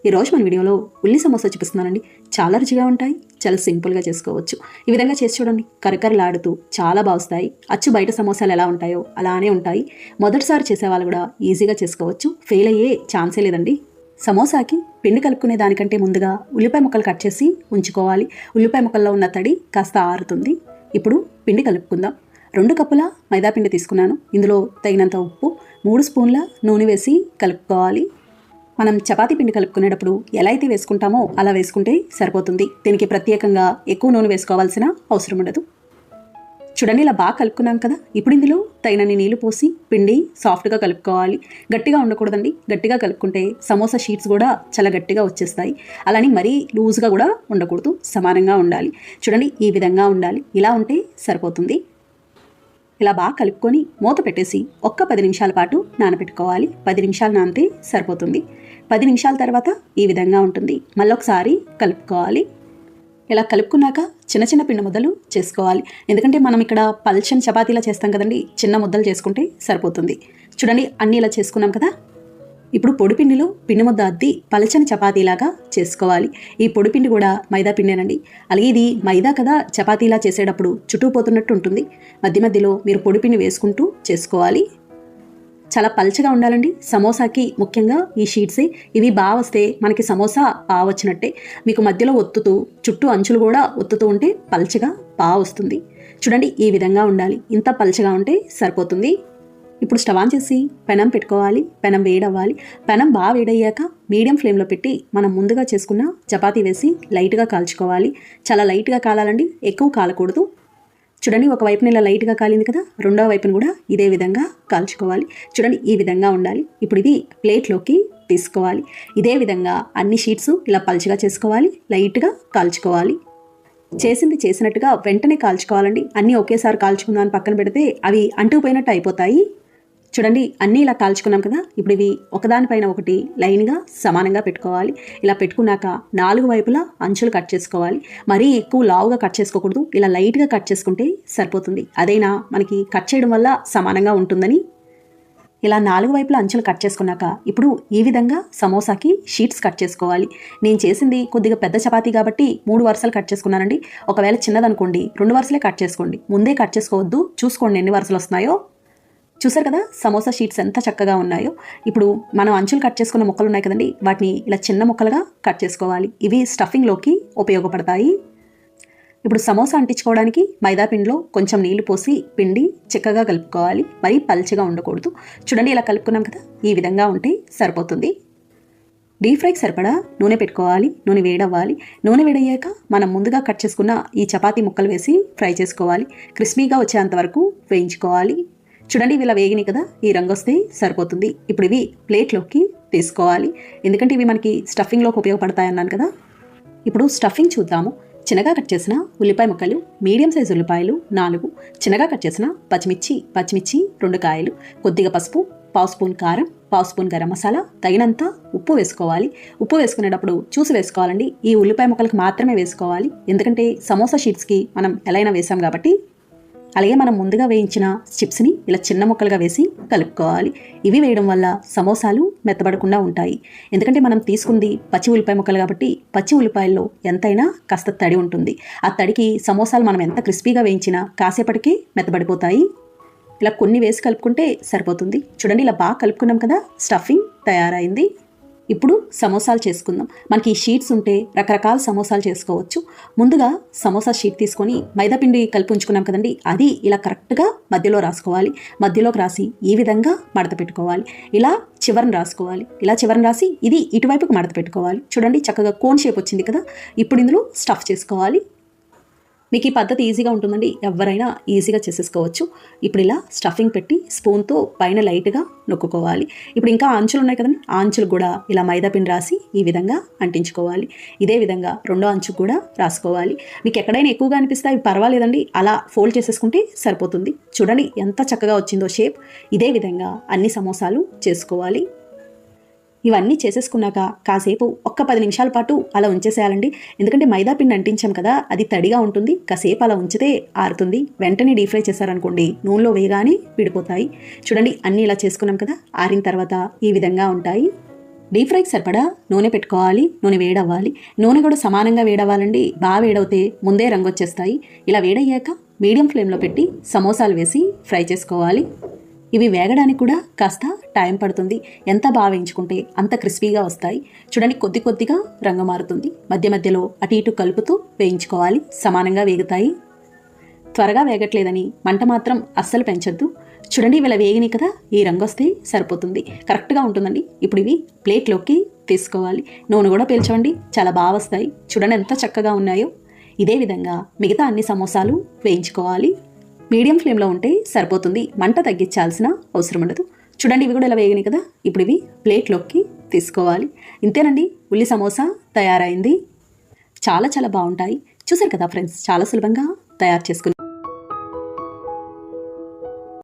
ఈరోజు మన వీడియోలో ఉల్లి సమోసా చూపిస్తున్నానండి. చాలా రుచిగా ఉంటాయి, చాలా సింపుల్గా చేసుకోవచ్చు. ఈ విధంగా చేసి చూడండి, కరకరలాడుతూ చాలా బాగుస్తాయి. అచ్చు బయట సమోసాలు ఎలా ఉంటాయో అలానే ఉంటాయి. మొదటిసారి చేసేవాళ్ళు కూడా ఈజీగా చేసుకోవచ్చు, ఫెయిల్ అయ్యే ఛాన్సే లేదండి. సమోసాకి పిండి కలుపుకునే దానికంటే ముందుగా ఉల్లిపాయ ముక్కలు కట్ చేసి ఉంచుకోవాలి. ఉల్లిపాయ ముక్కల్లో ఉన్న తడి కాస్త ఆరుతుంది. ఇప్పుడు పిండి కలుపుకుందాం. 2 కప్పుల మైదా పిండి తీసుకున్నాను. ఇందులో తగినంత ఉప్పు, 3 స్పూన్ల నూనె వేసి కలుపుకోవాలి. మనం చపాతీ పిండి కలుపుకునేటప్పుడు ఎలా అయితే వేసుకుంటామో అలా వేసుకుంటే సరిపోతుంది. దీనికి ప్రత్యేకంగా ఎక్కువ నూనె వేసుకోవాల్సిన అవసరం ఉండదు. చూడండి, ఇలా బాగా కలుపుకున్నాం కదా. ఇప్పుడు ఇందులో తగినన్ని నీళ్లు పోసి పిండి సాఫ్ట్గా కలుపుకోవాలి. గట్టిగా ఉండకూడదండి. గట్టిగా కలుపుకుంటే సమోసా షీట్స్ కూడా చాలా గట్టిగా వచ్చేస్తాయి. అలానే మరీ లూజ్గా కూడా ఉండకూడదు, సమానంగా ఉండాలి. చూడండి, ఈ విధంగా ఉండాలి. ఇలా ఉంటే సరిపోతుంది. ఇలా బాగా కలుపుకొని మూత పెట్టేసి ఒక్క 10 నిమిషాల పాటు నానబెట్టుకోవాలి. 10 నిమిషాలు నానితే సరిపోతుంది. 10 నిమిషాల తర్వాత ఈ విధంగా ఉంటుంది. మళ్ళొకసారి కలుపుకోవాలి. ఇలా కలుపుకున్నాక చిన్న చిన్న పిండి ముద్దలు చేసుకోవాలి. ఎందుకంటే మనం ఇక్కడ పల్చని చపాతీలా చేస్తాం కదండి, చిన్న ముద్దలు చేసుకుంటే సరిపోతుంది. చూడండి, అన్నీ ఇలా చేసుకున్నాం కదా. ఇప్పుడు పొడిపిండిలో పిండి ముద్ద అద్ది పలచని చపాతీలాగా చేసుకోవాలి. ఈ పొడిపిండి కూడా మైదా పిండేనండి. అలాగే ఇది మైదా కదా, చపాతీలా చేసేటప్పుడు చుట్టుకుపోతున్నట్టు ఉంటుంది. మధ్య మధ్యలో మీరు పొడిపిండి వేసుకుంటూ చేసుకోవాలి. చాలా పల్చగా ఉండాలండి. సమోసాకి ముఖ్యంగా ఈ షీట్సే. ఇవి బాగా వస్తే మనకి సమోసా బాగా వచ్చినట్టే. మీకు మధ్యలో ఒత్తుతూ చుట్టూ అంచులు కూడా ఒత్తుతూ ఉంటే పల్చగా బాగా వస్తుంది. చూడండి, ఈ విధంగా ఉండాలి. ఇంత పల్చగా ఉంటే సరిపోతుంది. ఇప్పుడు స్టవ్ ఆన్ చేసి పెనం పెట్టుకోవాలి. పెనం వేడవ్వాలి. పెనం బాగా వేడయ్యాక మీడియం ఫ్లేమ్లో పెట్టి మనం ముందుగా చేసుకున్న చపాతీ వేసి లైట్గా కాల్చుకోవాలి. చాలా లైట్గా కాలాలండి, ఎక్కువ కాలకూడదు. చూడండి, ఒక వైపున ఇలా లైట్గా కాలింది కదా, రెండో వైపున కూడా ఇదే విధంగా కాల్చుకోవాలి. చూడండి, ఈ విధంగా ఉండాలి. ఇప్పుడు ఇది ప్లేట్లోకి తీసుకోవాలి. ఇదే విధంగా అన్ని షీట్స్ ఇలా పల్చగా చేసుకోవాలి, లైట్గా కాల్చుకోవాలి. చేసింది చేసినట్టుగా వెంటనే కాల్చుకోవాలండి. అన్నీ ఒకేసారి కాల్చుకుందామని పక్కన పెడితే అవి అంటుకుపోయినట్టు అయిపోతాయి. చూడండి, అన్నీ ఇలా కాల్చుకున్నాం కదా. ఇప్పుడు ఇవి ఒకదానిపైన ఒకటి లైన్గా సమానంగా పెట్టుకోవాలి. ఇలా పెట్టుకున్నాక 4 వైపులా అంచులు కట్ చేసుకోవాలి. మరీ ఎక్కువ లావుగా కట్ చేసుకోకూడదు, ఇలా లైట్గా కట్ చేసుకుంటే సరిపోతుంది. అదైనా మనకి కట్ చేయడం వల్ల సమానంగా ఉంటుందని. ఇలా 4 వైపులా అంచులు కట్ చేసుకున్నాక ఇప్పుడు ఈ విధంగా సమోసాకి షీట్స్ కట్ చేసుకోవాలి. నేను చేసింది కొద్దిగా పెద్ద చపాతీ కాబట్టి 3 వరుసలు కట్ చేసుకున్నానండి. ఒకవేళ చిన్నదనుకోండి 2 వరుసలే కట్ చేసుకోండి. ముందే కట్ చేసుకోవద్దు, చూసుకోండి ఎన్ని వరుసలు వస్తున్నాయో. చూసారు కదా సమోసా షీట్స్ ఎంత చక్కగా ఉన్నాయో. ఇప్పుడు మనం అంచులు కట్ చేసుకున్న ముక్కలు ఉన్నాయి కదండి, వాటిని ఇలా చిన్న ముక్కలుగా కట్ చేసుకోవాలి. ఇవి స్టఫింగ్లోకి ఉపయోగపడతాయి. ఇప్పుడు సమోసా అంటించుకోవడానికి మైదా పిండిలో కొంచెం నీళ్లు పోసి పిండి చిక్కగా కలుపుకోవాలి. మరీ పల్చగా ఉండకూడదు. చూడండి, ఇలా కలుపుకున్నాం కదా, ఈ విధంగా ఉంటే సరిపోతుంది. డీప్ ఫ్రైకి సరిపడా నూనె పెట్టుకోవాలి. నూనె వేడవ్వాలి. నూనె వేడయ్యాక మనం ముందుగా కట్ చేసుకున్న ఈ చపాతీ ముక్కలు వేసి ఫ్రై చేసుకోవాలి. క్రిస్పీగా వచ్చేంత వరకు వేయించుకోవాలి. చూడండి, ఇవి ఇలా వేగినాయి కదా, ఈ రంగు వస్తే సరిపోతుంది. ఇప్పుడు ఇవి ప్లేట్లోకి తీసుకోవాలి. ఎందుకంటే ఇవి మనకి స్టఫింగ్లోకి ఉపయోగపడతాయి అన్నాను కదా. ఇప్పుడు స్టఫింగ్ చూద్దాము. చిన్నగా కట్ చేసిన ఉల్లిపాయ ముక్కలు, మీడియం సైజు ఉల్లిపాయలు 4, చిన్నగా కట్ చేసిన పచ్చిమిర్చి 2 కాయలు, కొద్దిగా పసుపు, 1/2 స్పూన్ కారం, 1/2 స్పూన్ గరం మసాలా, తగినంత ఉప్పు వేసుకోవాలి. ఉప్పు వేసుకునేటప్పుడు చూసి వేసుకోవాలండి. ఈ ఉల్లిపాయ ముక్కలకు మాత్రమే వేసుకోవాలి, ఎందుకంటే సమోసా షీట్స్కి మనం ఎలా అయినా వేసాం కాబట్టి. అలాగే మనం ముందుగా వేయించిన చిప్స్ని ఇలా చిన్న ముక్కలుగా వేసి కలుపుకోవాలి. ఇవి వేయడం వల్ల సమోసాలు మెత్తబడకుండా ఉంటాయి. ఎందుకంటే మనం తీసుకుంది పచ్చి ఉల్లిపాయ ముక్కలు కాబట్టి పచ్చి ఉల్లిపాయల్లో ఎంతైనా కాస్త తడి ఉంటుంది. ఆ తడికి సమోసాలు మనం ఎంత క్రిస్పీగా వేయించినా కాసేపటికి మెత్తబడిపోతాయి. ఇలా కొన్ని వేసి కలుపుకుంటే సరిపోతుంది. చూడండి, ఇలా బాగా కలుపుకున్నాం కదా, స్టఫింగ్ తయారైంది. ఇప్పుడు సమోసాలు చేసుకుందాం. మనకి ఈ షీట్స్ ఉంటే రకరకాల సమోసాలు చేసుకోవచ్చు. ముందుగా సమోసా షీట్ తీసుకొని మైదాపిండి కలిపి ఉంచుకున్నాం కదండి, అది ఇలా కరెక్ట్గా మధ్యలో రాసుకోవాలి. మధ్యలోకి రాసి ఈ విధంగా మడత పెట్టుకోవాలి. ఇలా చివరన రాసుకోవాలి. ఇలా చివరన రాసి ఇది ఇటువైపుకి మడత పెట్టుకోవాలి. చూడండి, చక్కగా కోన్ షేప్ వచ్చింది కదా. ఇప్పుడు ఇందులో స్టఫ్ చేసుకోవాలి. మీకు ఈ పద్ధతి ఈజీగా ఉంటుందండి, ఎవరైనా ఈజీగా చేసేసుకోవచ్చు. ఇప్పుడు ఇలా స్టఫింగ్ పెట్టి స్పూన్తో పైన లైట్గా నొక్కుకోవాలి. ఇప్పుడు ఇంకా అంచులు ఉన్నాయి కదండి, ఆ అంచులు కూడా ఇలా మైదా పిండి రాసి ఈ విధంగా అంటించుకోవాలి. ఇదే విధంగా రెండో అంచుకు కూడా రాసుకోవాలి. మీకు ఎక్కడైనా ఎక్కువగా అనిపిస్తే అవి పర్వాలేదండి, అలా ఫోల్డ్ చేసేసుకుంటే సరిపోతుంది. చూడండి ఎంత చక్కగా వచ్చిందో షేప్. ఇదే విధంగా అన్ని సమోసాలు చేసుకోవాలి. ఇవన్నీ చేసేసుకున్నాక కాసేపు ఒక్క 10 నిమిషాల పాటు అలా ఉంచేసేయాలండి. ఎందుకంటే మైదా పిండి అంటించాం కదా, అది తడిగా ఉంటుంది. కాసేపు అలా ఉంచితే ఆరుతుంది. వెంటనే డీప్ ఫ్రై చేశారనుకోండి, నూనెలో వేయగానే విడిపోతాయి. చూడండి, అన్నీ ఇలా చేసుకున్నాం కదా, ఆరిన తర్వాత ఈ విధంగా ఉంటాయి. డీప్ ఫ్రైకి సరిపడా నూనె పెట్టుకోవాలి. నూనె వేడవ్వాలి. నూనె కూడా సమానంగా వేడవ్వాలండి. బాగా వేడవుతే ముందే రంగు వచ్చేస్తాయి. ఇలా వేడయ్యాక మీడియం ఫ్లేమ్లో పెట్టి సమోసాలు వేసి ఫ్రై చేసుకోవాలి. ఇవి వేగడానికి కూడా కాస్త టైం పడుతుంది. ఎంత బాగా వేయించుకుంటే అంత క్రిస్పీగా వస్తాయి. చూడండి, కొద్ది కొద్దిగా రంగు మారుతుంది. మధ్య మధ్యలో అటు ఇటు కలుపుతూ వేయించుకోవాలి. సమానంగా వేగుతాయి. త్వరగా వేగట్లేదని మంట మాత్రం అస్సలు పెంచొద్దు. చూడండి, ఇవాళ వేగినాయి కదా, ఈ రంగు వస్తే సరిపోతుంది. కరెక్ట్గా ఉంటుందండి. ఇప్పుడు ఇవి ప్లేట్లోకి తీసుకోవాలి. నూనె కూడా పీల్చండి, చాలా బాగా వస్తాయి. చూడండి ఎంత చక్కగా ఉన్నాయో. ఇదే విధంగా మిగతా అన్ని సమోసాలు వేయించుకోవాలి. మీడియం ఫ్లేమ్లో ఉంటే సరిపోతుంది. మంట తగ్గించాల్సిన అవసరం ఉండదు. చూడండి, ఇవి కూడా ఇలా వేగినాయి కదా, ఇప్పుడు ఇవి ప్లేట్లోకి తీసుకోవాలి. ఇంతేనండి, ఉల్లి సమోసా తయారైంది. చాలా చాలా బాగుంటాయి. చూసారు కదా ఫ్రెండ్స్, చాలా సులభంగా తయారు చేసుకుని